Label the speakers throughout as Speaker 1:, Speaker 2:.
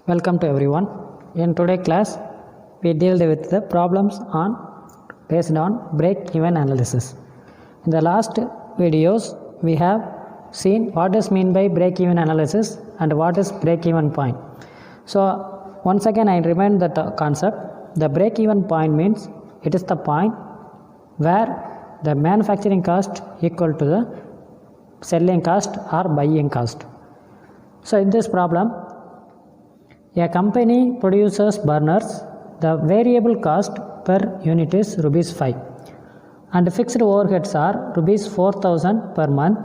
Speaker 1: Welcome to everyone. In today's class, we dealt with the problems based on break-even analysis. In the last videos, we have seen what is meant by break-even analysis and what is break-even point. So once again, I remind that concept. The break-even point means it is the point where the manufacturing cost equal to the selling cost or buying cost. So in this problem, a company produces burners. The variable cost per unit is rupees 5 and fixed overheads are rupees 4,000 per month.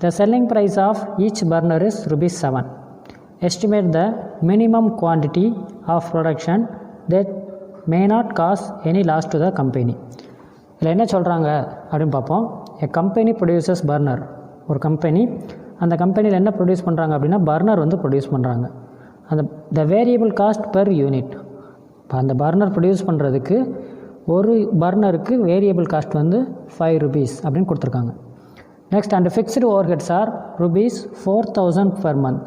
Speaker 1: The selling price of each burner is rupees 7. Estimate the minimum quantity of production that may not cause any loss to the company. இதில் என்ன சொல்கிறாங்க அப்படின்னு பார்ப்போம். A company produces burner. ஒரு company, அந்த கம்பெனியில் என்ன produce பண்ணுறாங்க அப்படின்னா பர்னர் வந்து ப்ரொடியூஸ் பண்ணுறாங்க. the variable cost per unit, இப்போ அந்த பர்னர் ப்ரொடியூஸ் பண்ணுறதுக்கு ஒரு பர்னருக்கு வேரியபிள் காஸ்ட் வந்து 5 rupees அப்படின்னு கொடுத்துருக்காங்க. Next and fixed overheads are rupees 4,000 per month.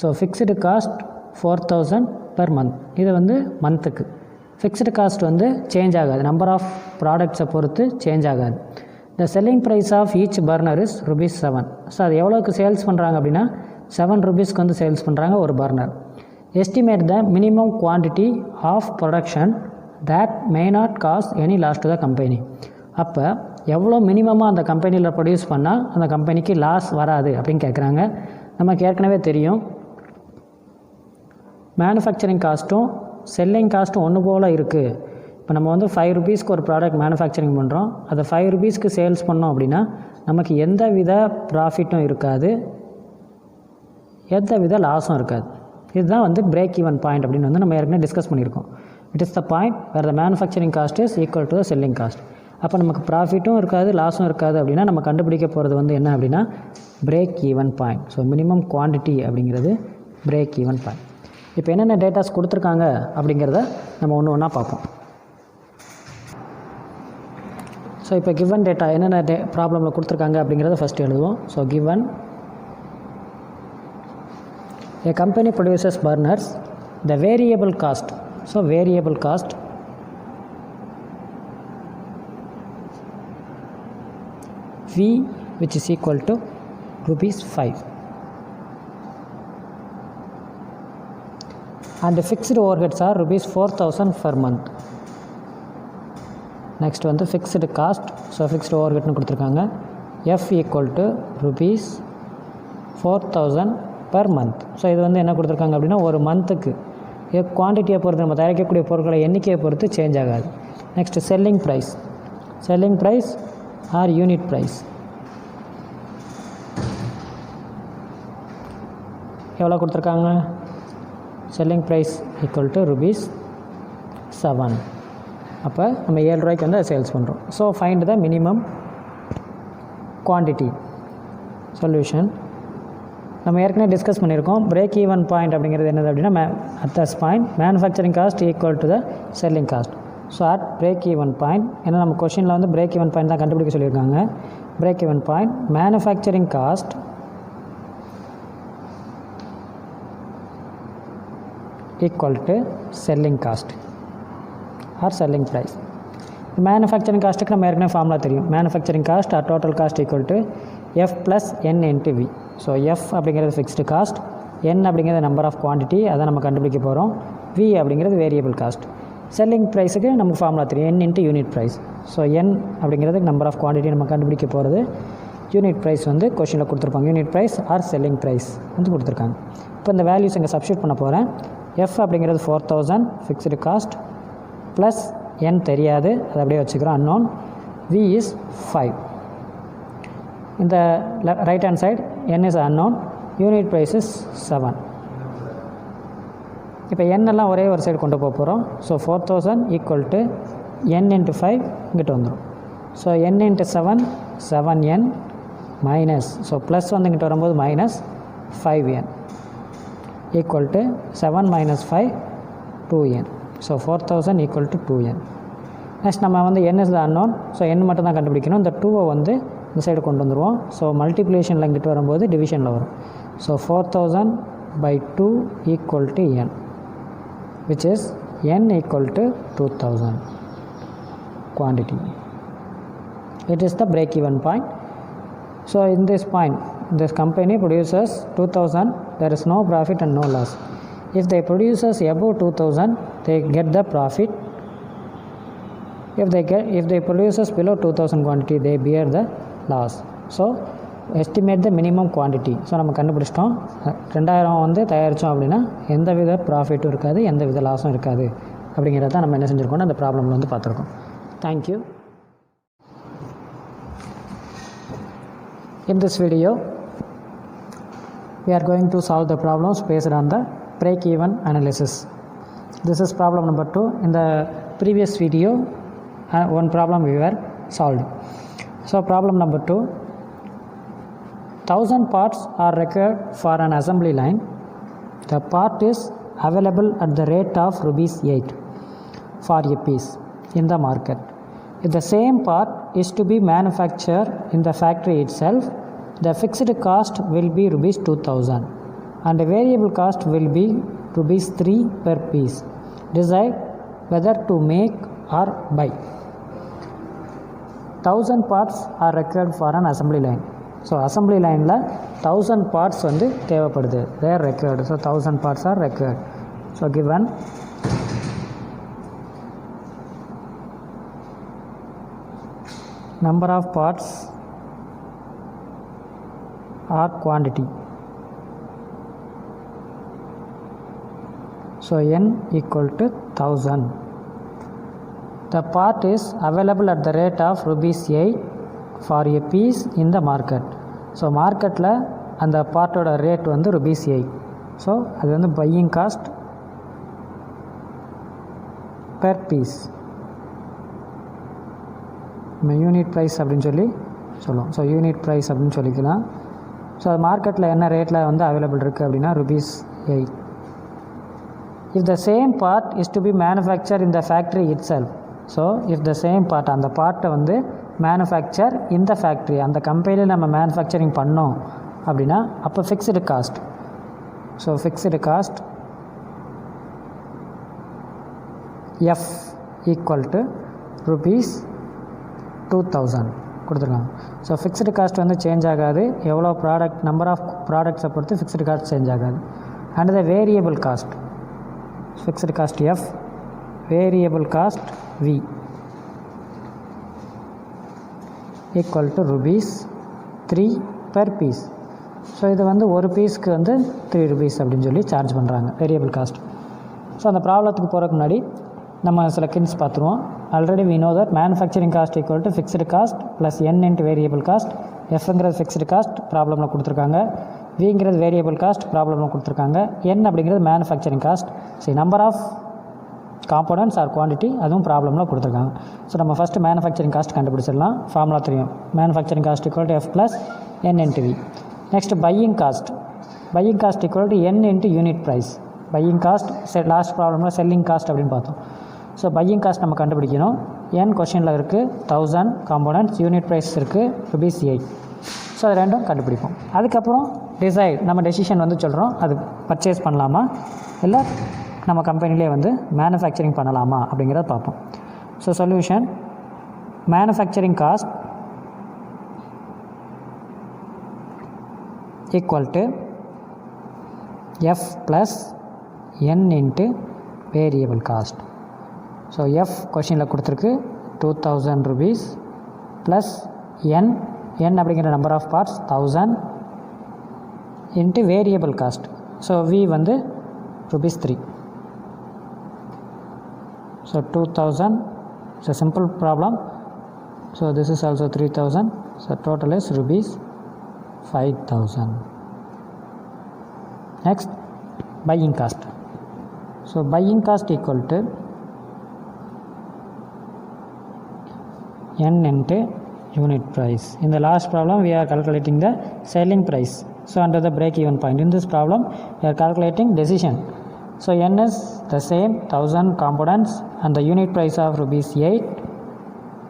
Speaker 1: So fixed cost 4,000 per month. இது வந்து மந்த்துக்கு. ஃபிக்ஸ்டு காஸ்ட் வந்து சேஞ்ச் ஆகாது, நம்பர் ஆஃப் ப்ராடக்ட்ஸை பொறுத்து சேஞ்ச் ஆகாது. The selling price of each burner is rupees 7. So அது எவ்வளோக்கு சேல்ஸ் பண்ணுறாங்க அப்படின்னா 7 rupeesக்கு வந்து சேல்ஸ் பண்ணுறாங்க ஒரு burner. Estimate the minimum quantity of production that may not cause any loss to the company. அப்போ எவ்வளோ மினிமமாக அந்த கம்பெனியில் ப்ரொடியூஸ் பண்ணால் அந்த கம்பெனிக்கு லாஸ் வராது அப்படின்னு கேட்குறாங்க. நமக்கு ஏற்கனவே தெரியும், மேனுஃபேக்சரிங் காஸ்ட்டும் செல்லிங் காஸ்ட்டும் ஒன்று போல் இருக்குது. இப்போ நம்ம வந்து 5 rupeesக்கு ஒரு ப்ராடக்ட் மேனுஃபேக்சரிங் பண்ணுறோம், அதை 5 rupeesக்கு சேல்ஸ் பண்ணோம் அப்படின்னா நமக்கு எந்த வித ப்ராஃபிட்டும் இருக்காது, எந்த வித லாஸும் இருக்காது. இதுதான் வந்து பிரேக் ஈவன் பாயிண்ட் அப்படின்னு வந்து நம்ம ஏற்கனவே டிஸ்கஸ் பண்ணியிருக்கோம். It is the point where the manufacturing cost is equal to the selling cost. அப்போ நமக்கு ப்ராஃபிட்டும் இருக்காது, லாஸும் இருக்காது அப்படின்னா நம்ம கண்டுபிடிக்க போகிறது வந்து என்ன அப்படின்னா break even point. So minimum quantity அப்படிங்கிறது பிரேக் ஈவன் பாயிண்ட். இப்போ என்னென்ன டேட்டாஸ் கொடுத்துருக்காங்க அப்படிங்கிறத நம்ம ஒன்று ஒன்றா பார்ப்போம். ஸோ இப்போ கிவன் டேட்டா என்னென்ன ப்ராப்ளமில் கொடுத்துருக்காங்க அப்படிங்கிறத ஃபஸ்ட்டு எழுதுவோம். So given a company produces burners, the variable cost, so variable cost V which is equal to rupees 5 and the fixed overheads are rupees 4,000 per month. Next one the fixed cost, so fixed overhead nu kuduthirukanga F equal to rupees 4,000 per month. So இது வந்து என்ன கொடுத்துருக்காங்க அப்படின்னா ஒரு மந்த்துக்கு குவான்டிட்டியை பொறுத்து, நம்ம தயாரிக்கக்கூடிய பொருட்களை எண்ணிக்கையை பொறுத்து சேஞ்ச் ஆகாது. Next selling price or unit price எவ்வளோ கொடுத்துருக்காங்க? Selling price equal to rupees 7. அப்போ நம்ம 7 ரூபாய்க்கு வந்து சேல்ஸ் பண்ணுறோம். So find the minimum quantity. Solution நம்ம ஏற்கனவே டிஸ்கஸ் பண்ணியிருக்கோம். பிரேக் ஈவன் பாயிண்ட் அப்படிங்கிறது என்னது அப்படின்னா at this point manufacturing cost equal to the selling cost. So at break even point, ஏன்னா நம்ம கொஷினில் வந்து பிரேக் ஈவன் பாயிண்ட் தான் கண்டுபிடிக்க சொல்லியிருக்காங்க. Break even point manufacturing cost equal to selling cost or selling price. Manufacturing காஸ்ட்டுக்கு நம்ம ஏற்கனவே ஃபார்முலா தெரியும். Manufacturing cost or total cost equal to F + N × V. So F அப்படிங்கிறது ஃபிக்ஸ்டு காஸ்ட், N அப்படிங்கிறது number of quantity, அதை நம்ம கண்டுபிடிக்க போகிறோம். V அப்படிங்கிறது வேரியபிள் காஸ்ட். செல்லிங் ப்ரைஸுக்கு நமக்கு ஃபார்முலா தெரியும், N × unit price. So N அப்படிங்கிறது நம்பர் ஆஃப் குவான்டிட்டி நம்ம கண்டுபிடிக்க போகிறது. யூனிட் ப்ரைஸ் வந்து கொஷினில் கொடுத்துருப்பாங்க, unit price or selling price வந்து கொடுத்துருக்காங்க. இப்போ இந்த வேல்யூஸ் இங்கே சப்ஸ்டியூட் பண்ண போகிறேன். F அப்படிங்கிறது 4,000 ஃபிக்ஸ்டு காஸ்ட் ப்ளஸ் N தெரியாது, அதை அப்படியே வச்சுக்கிறோம் unknown. V is 5. In the right hand side N is unknown, unit price is 7. இப்போ N எல்லாம் ஒரே ஒரு சைடு கொண்டு போக போகிறோம். ஸோ 4,000 ஈக்குவல் டு N × 5 இங்கிட்டு வந்துடும். So N × 7 7N minus, so plus வந்து இங்கிட்டு வரும்போது minus 5N equal to 7 - 5 2N. So 4,000 equal to 2N. Next நம்ம வந்து N is the unknown, so N மட்டும் தான் கண்டுபிடிக்கணும். இந்த 2 வந்து இந்த சைடு கொண்டு வந்துடுவோம். ஸோ மல்டிப்ளிகேஷனில் இங்கிட்டு வரும்போது டிவிஷனில் வரும். So 4,000 by 2 equal to n. which is n equal to 2000 quantity. It is the break even point. So in this point, this company produces 2000, there is no profit and no loss. If they produces above 2000, they get the profit. If they produces below 2000 quantity, they bear the loss. So estimate the minimum quantity. So நம்ம கண்டுபிடிச்சிட்டோம் 2000 வந்து தயாரித்தோம் அப்படின்னா எந்த வித ப்ராஃபிட்டும் இருக்காது, எந்த வித லாஸும் இருக்காது அப்படிங்கிறத நம்ம என்ன செஞ்சுருக்கோம்னா அந்த ப்ராப்ளமில் வந்து பார்த்துருக்கோம். Thank you. In this video, we are going to solve the problems based on the break-even analysis. This is problem number 2. In the previous video, one problem we were solved. So problem number 2, 1000 parts are required for an assembly line. The part is available at the rate of rupees 8 for a piece in the market. If the same part is to be manufactured in the factory itself, the fixed cost will be rupees 2000 and the variable cost will be rupees 3 per piece. Decide whether to make or buy. 1000 parts are required for an assembly line. So assembly line la 1000 parts வந்து தேவைப்படுது. They are required. So 1000 parts are required. So given number of parts or quantity. So n equal to 1000. The part is available at the rate of rupees 8 for a piece in the market. So மார்க்கெட்டில் அந்த பார்ட்டோட rate வந்து rupees 8. So அது வந்து buying cost per piece, நம்ம unit price அப்படின்னு சொல்லி சொல்லுவோம். So unit price அப்படின்னு சொல்லிக்கலாம். ஸோ அது மார்க்கெட்டில் என்ன ரேட்டில் வந்து அவைலபிள் இருக்குது அப்படின்னா rupees 8. If the same part is to be manufactured in the factory itself, so if the same part அந்த பார்ட்டை வந்து மேனுஃபேக்சர் இந்த ஃபேக்ட்ரி அந்த கம்பெனியில் நம்ம மேனுஃபேக்சரிங் பண்ணோம் அப்படின்னா அப்போ fixed cost. So fixed cost F equal to rupees 2000 கொடுத்துருக்காங்க. ஸோ ஃபிக்ஸ்டு காஸ்ட் வந்து சேஞ்ச் ஆகாது. எவ்வளோ ப்ராடக்ட் நம்பர் ஆஃப் ப்ராடக்ட்ஸை பொறுத்து ஃபிக்ஸ்டு காஸ்ட் சேஞ்ச் ஆகாது. And the variable cost, fixed cost F, variable cost V equal to rupees 3 per piece. So இது வந்து ஒரு பீஸ்க்கு வந்து 3 rupees அப்படின்னு சொல்லி சார்ஜ் பண்ணுறாங்க வேரியபிள் காஸ்ட். ஸோ அந்த ப்ராப்ளத்துக்கு போகிறதுக்கு முன்னாடி நம்ம சில கின்ஸ் பார்த்துருவோம். Already we know that manufacturing cost equal to fixed cost plus n into variable cost. Fங்கிறது ஃபிக்ஸ்டு காஸ்ட் ப்ராப்ளமில் கொடுத்துருக்காங்க, Vங்கிறது வேரியபிள் காஸ்ட் ப்ராப்ளமில் கொடுத்துருக்காங்க, n அப்படிங்கிறது மேனுஃபேக்சரிங் காஸ்ட். சரி, number of components or quantity அதுவும் ப்ராப்ளமில் கொடுத்துருக்காங்க. ஸோ நம்ம ஃபஸ்ட்டு மேனுஃபேக்சரிங் காஸ்ட் கண்டுபிடிச்சிடலாம். ஃபார்முலா தெரியும், manufacturing cost equal to F plus N into V. Next buying cost, buying cost equal to N into unit price. Buying cost last ப்ராப்ளமில் selling cost அப்படின்னு பார்த்தோம். So buying cost நம்ம கண்டுபிடிக்கணும். என் கொஷனில் இருக்குது 1000 components, unit price இருக்குது rupees 8. So அது ரெண்டும் கண்டுபிடிப்போம். அதுக்கப்புறம் டிசைட், நம்ம டெசிஷன் வந்து சொல்கிறோம் அது பர்ச்சேஸ் பண்ணலாமா இல்லை நம்ம கம்பெனிலே வந்து மேனுஃபேக்சரிங் பண்ணலாமா அப்படிங்கிறத பார்ப்போம். So solution, manufacturing cost equal to F plus N into variable cost. So F கொஷினில் கொடுத்துருக்கு 2000 rupees ப்ளஸ் என் அப்படிங்கிற number of parts 1000 into variable cost. So we வந்து rupees 3. So 2000, it's a simple problem. So this is also 3000. So total is rupees 5000. Next, buying cost. So buying cost equal to n into unit price. In the last problem we are calculating the selling price. So under the break even point. In this problem we are calculating decision. So n is the same 1000 components and the unit price of rupees 8,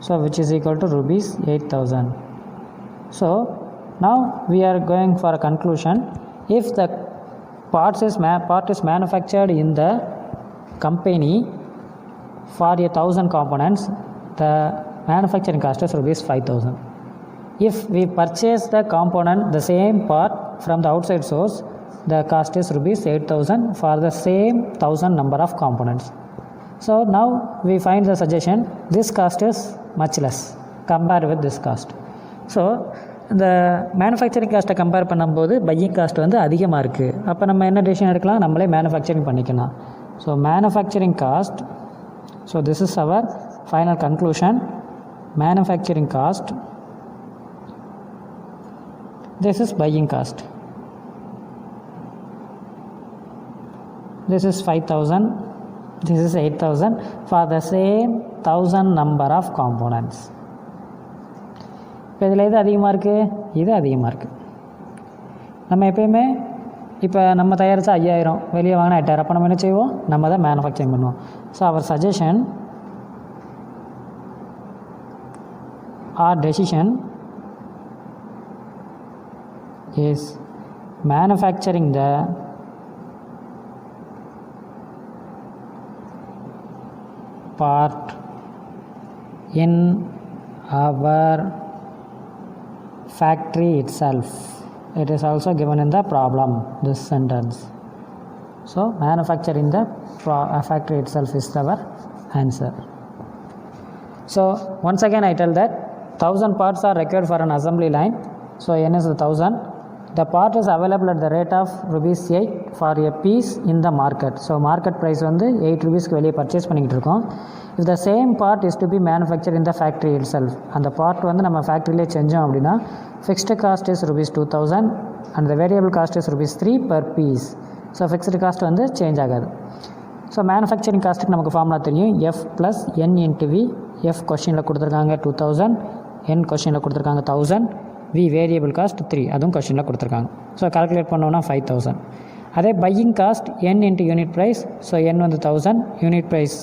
Speaker 1: so which is equal to rupees 8000. So now we are going for a conclusion. If the part is manufactured in the company for a 1000 components, the manufacturing cost is rupees 5000. If we purchase the component, the same part from the outside source, the cost is rupees 8000 for the same 1000 number of components. So now we find the suggestion, this cost is much less compared with this cost. So இந்த manufacturing காஸ்ட்டை compare பண்ணும்போது buying cost வந்து அதிகமாக இருக்குது. அப்போ நம்ம என்ன decision எடுக்கலாம், நம்மளே மேனுஃபேக்சரிங் பண்ணிக்கலாம். So manufacturing cost, so this is our final conclusion. Manufacturing cost, this is buying cost, this is 5000, this is 8000 for the same 1000 number of components. இப்போ இதில் எது அதிகமாக இருக்குது, இது அதிகமாக இருக்குது. நம்ம எப்போயுமே இப்போ நம்ம தயாரித்தா 5000, வெளியே வாங்கினா 8000, அப்போ நம்ம என்ன செய்வோம், நம்ம தான் மேனுஃபேக்சரிங் பண்ணுவோம். So our suggestion or decision is manufacturing the part in our factory itself. It is also given in the problem, this sentence. So manufacturing the factory itself is our answer. So once again I tell that 1000 parts are required for an assembly line. So n is the 1000. The part is available at the rate of rupees 8 for a piece in the market. So market price வந்து 8 rupeesக்கு வெளியே purchase பண்ணிக்கிட்டு இருக்கோம். If the same part is to be manufactured in the factory itself, அந்த part வந்து நம்ம ஃபேக்ட்ரியிலே செஞ்சோம் அப்படின்னா fixed cost is rupees 2000 and the variable cost is rupees 3 per piece. So fixed cost வந்து சேஞ்ச் ஆகாது. ஸோ மேனுஃபேக்சரிங் காஸ்ட்டுக்கு நமக்கு formula தெரியும், F + N × V. F கொஷினில் கொடுத்துருக்காங்க 2000, N கொஷினில் கொடுத்துருக்காங்க 1000, V வேரியபிள் காஸ்ட் 3, அதுவும் கொஷினில் கொடுத்துருக்காங்க. ஸோ கால்குலேட் பண்ணோன்னா 5000. அதே buying cost N × unit price. So N வந்து 1000, யூனிட் ப்ரைஸ்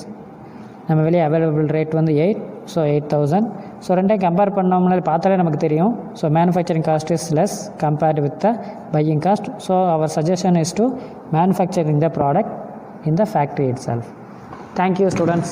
Speaker 1: நம்ம வெளியே அவைலபிள் ரேட் வந்து 8, ஸோ 8000. ஸோ ரெண்டையும் கம்பேர் பண்ணோம்னா பார்த்தாலே நமக்கு தெரியும். So manufacturing cost is less compared with the buying cost. So our suggestion is to manufacturing the product in the factory itself. Thank you students.